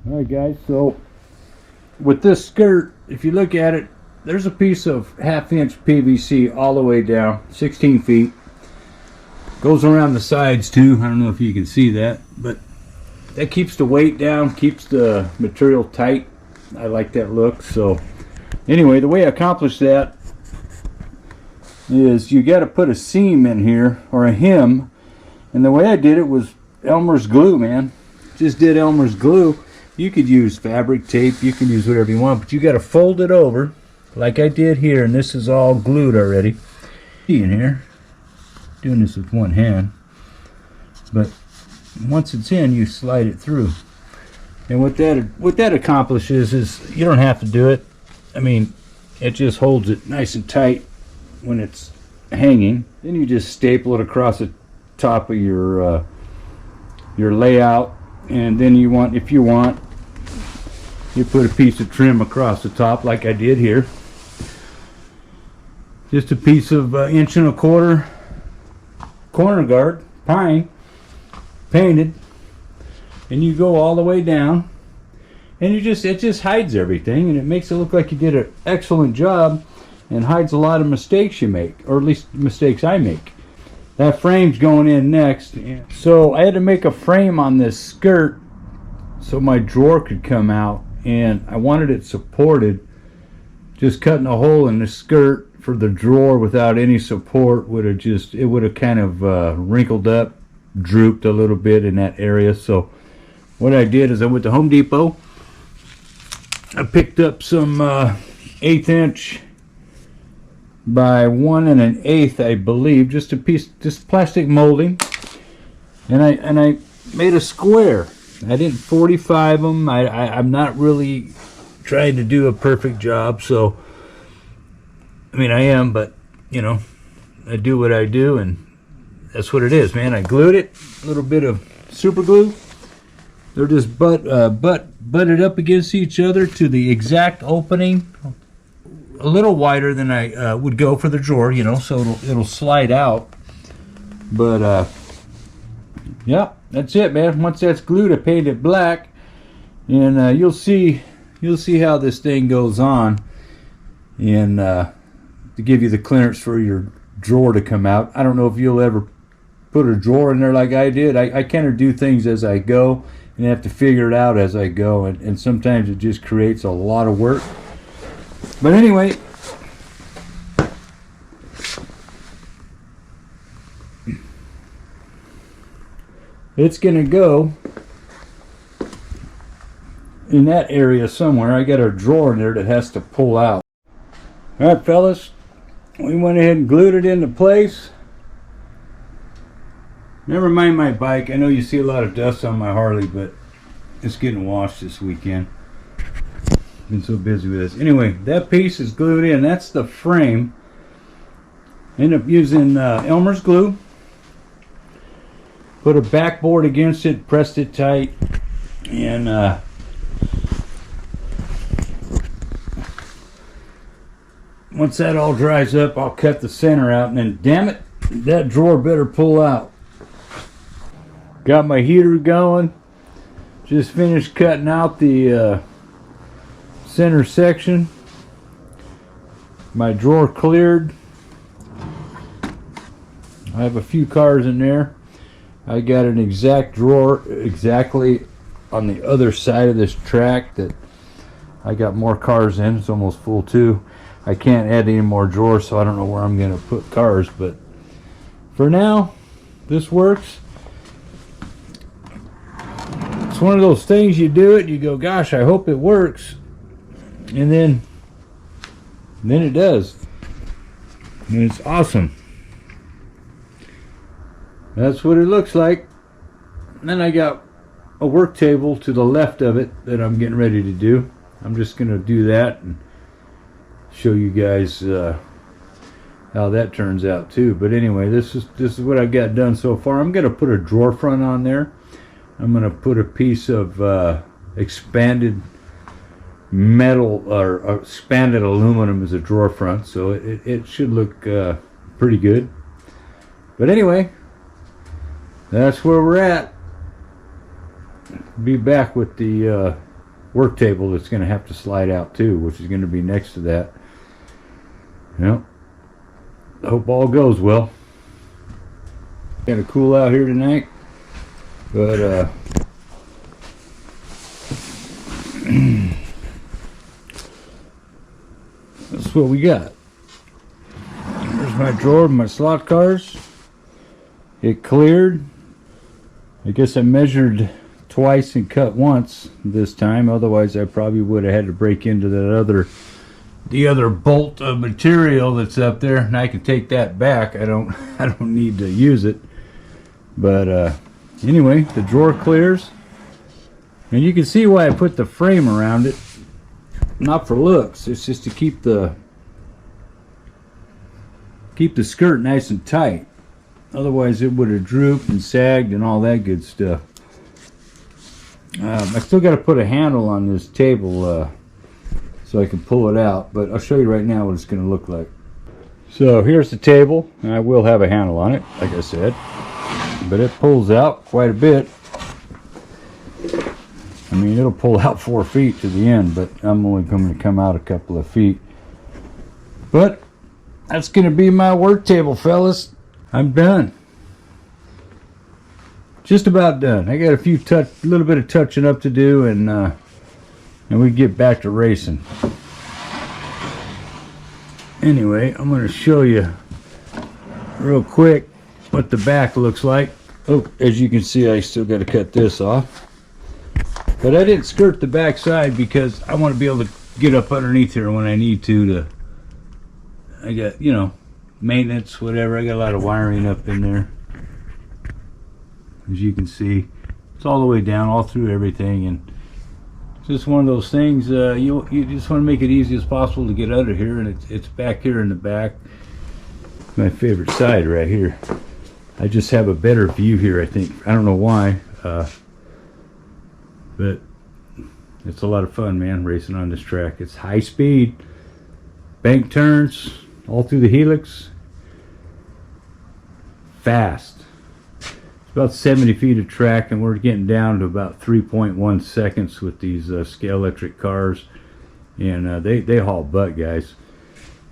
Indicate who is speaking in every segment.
Speaker 1: Alright guys, so with this skirt, if you look at it, there's a piece of 1/2 inch PVC all the way down, 16 feet. Goes around the sides too. I don't know if you can see that, but that keeps the weight down, keeps the material tight. I like that look. So anyway, the way I accomplish that is you got to put a seam in here, or a hem, and the way I did it was Elmer's glue, man. Just did Elmer's glue. You could use fabric tape, you can use whatever you want, but you got to fold it over like I did here, and this is all glued already. See in here, doing this with one hand, but once it's in, you slide it through. And what that accomplishes is you don't have to do it. I mean, it just holds it nice and tight when it's hanging. Then you just staple it across the top of your layout, and then if you want, you put a piece of trim across the top like I did here. Just a piece of 1.25 inch corner guard, pine, painted, and you go all the way down, and it just hides everything, and it makes it look like you did an excellent job, and hides a lot of mistakes you make, or at least mistakes I make. That frame's going in next. So I had to make a frame on this skirt so my drawer could come out, and I wanted it supported. Just cutting a hole in the skirt for the drawer without any support would have kind of wrinkled up, drooped a little bit in that area. So what I did is I went to Home Depot. I picked up some 1/8 inch by 1 1/8, I believe, just plastic molding, and I made a square. I didn't 45 them. I'm not really trying to do a perfect job, so I mean I am, but you know, I do what I do, and that's what it is, man. I glued it, a little bit of super glue. They're just butted up against each other to the exact opening, a little wider than I would go for the drawer, you know, so it'll slide out. But yeah, that's it, man. Once that's glued, I paint it black, and you'll see how this thing goes on, and to give you the clearance for your drawer to come out. I don't know if you'll ever put a drawer in there like I did. I kind of do things as I go, and have to figure it out as I go, and sometimes it just creates a lot of work. But anyway, it's gonna go in that area somewhere. I got a drawer in there that has to pull out. All right, fellas, we went ahead and glued it into place. Never mind my bike. I know you see a lot of dust on my Harley, but it's getting washed this weekend. Been so busy with this. Anyway, that piece is glued in. That's the frame. Ended up using Elmer's glue. Put a backboard against it, pressed it tight, and once that all dries up, I'll cut the center out, and then, damn it, that drawer better pull out. Got my heater going. Just finished cutting out the center section. My drawer cleared. I have a few cars in there. I got an exact drawer exactly on the other side of this track that I got more cars in. It's almost full too. I can't add any more drawers, so I don't know where I'm going to put cars, but for now, this works. It's one of those things, you do it, you go, gosh, I hope it works, and then it does, and it's awesome. That's what it looks like. And then I got a work table to the left of it that I'm getting ready to do. I'm just going to do that and show you guys how that turns out too. But anyway, this is what I've got done so far. I'm going to put a drawer front on there. I'm going to put a piece of expanded metal or expanded aluminum as a drawer front, so it should look pretty good. But anyway, that's where we're at. Be back with the work table that's going to have to slide out too, which is going to be next to that. Yep. I hope all goes well. Kind of cool out here tonight, but that's what we got. There's my drawer with my slot cars. It cleared. I guess I measured twice and cut once this time. Otherwise, I probably would have had to break into the other bolt of material that's up there, and I can take that back. I don't need to use it. But anyway, the drawer clears, and you can see why I put the frame around it. Not for looks. It's just to keep the skirt nice and tight. Otherwise, it would have drooped and sagged and all that good stuff. I still got to put a handle on this table so I can pull it out, but I'll show you right now what it's going to look like. So here's the table, and I will have a handle on it, like I said, but it pulls out quite a bit. I mean, it'll pull out 4 feet to the end, but I'm only going to come out a couple of feet. But that's going to be my work table, fellas. I'm done. Just about done. I got a little bit of touching up to do, and we get back to racing. Anyway, I'm going to show you real quick what the back looks like. Oh, as you can see, I still got to cut this off. But I didn't skirt the back side because I want to be able to get up underneath here when I need to. I got, you know, maintenance, whatever. I got a lot of wiring up in there. As you can see, it's all the way down, all through everything, and it's just one of those things. You just want to make it easy as possible to get under here, and it's back here in the back. My favorite side right here. I just have a better view here, I think. I don't know why, but it's a lot of fun, man, racing on this track. It's high speed, bank turns, all through the helix, fast. About 70 feet of track, and we're getting down to about 3.1 seconds with these Scalextric cars, and they haul butt, guys.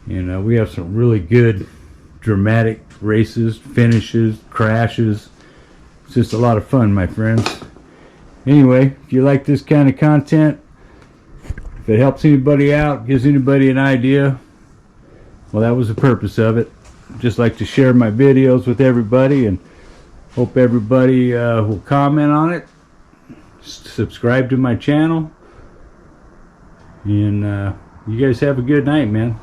Speaker 1: And we have some really good dramatic races, finishes, crashes. It's just a lot of fun, my friends. Anyway, if you like this kind of content, if it helps anybody out, gives anybody an idea, well, that was the purpose of it. Just like to share my videos with everybody, and hope everybody will comment on it, subscribe to my channel, and you guys have a good night, man.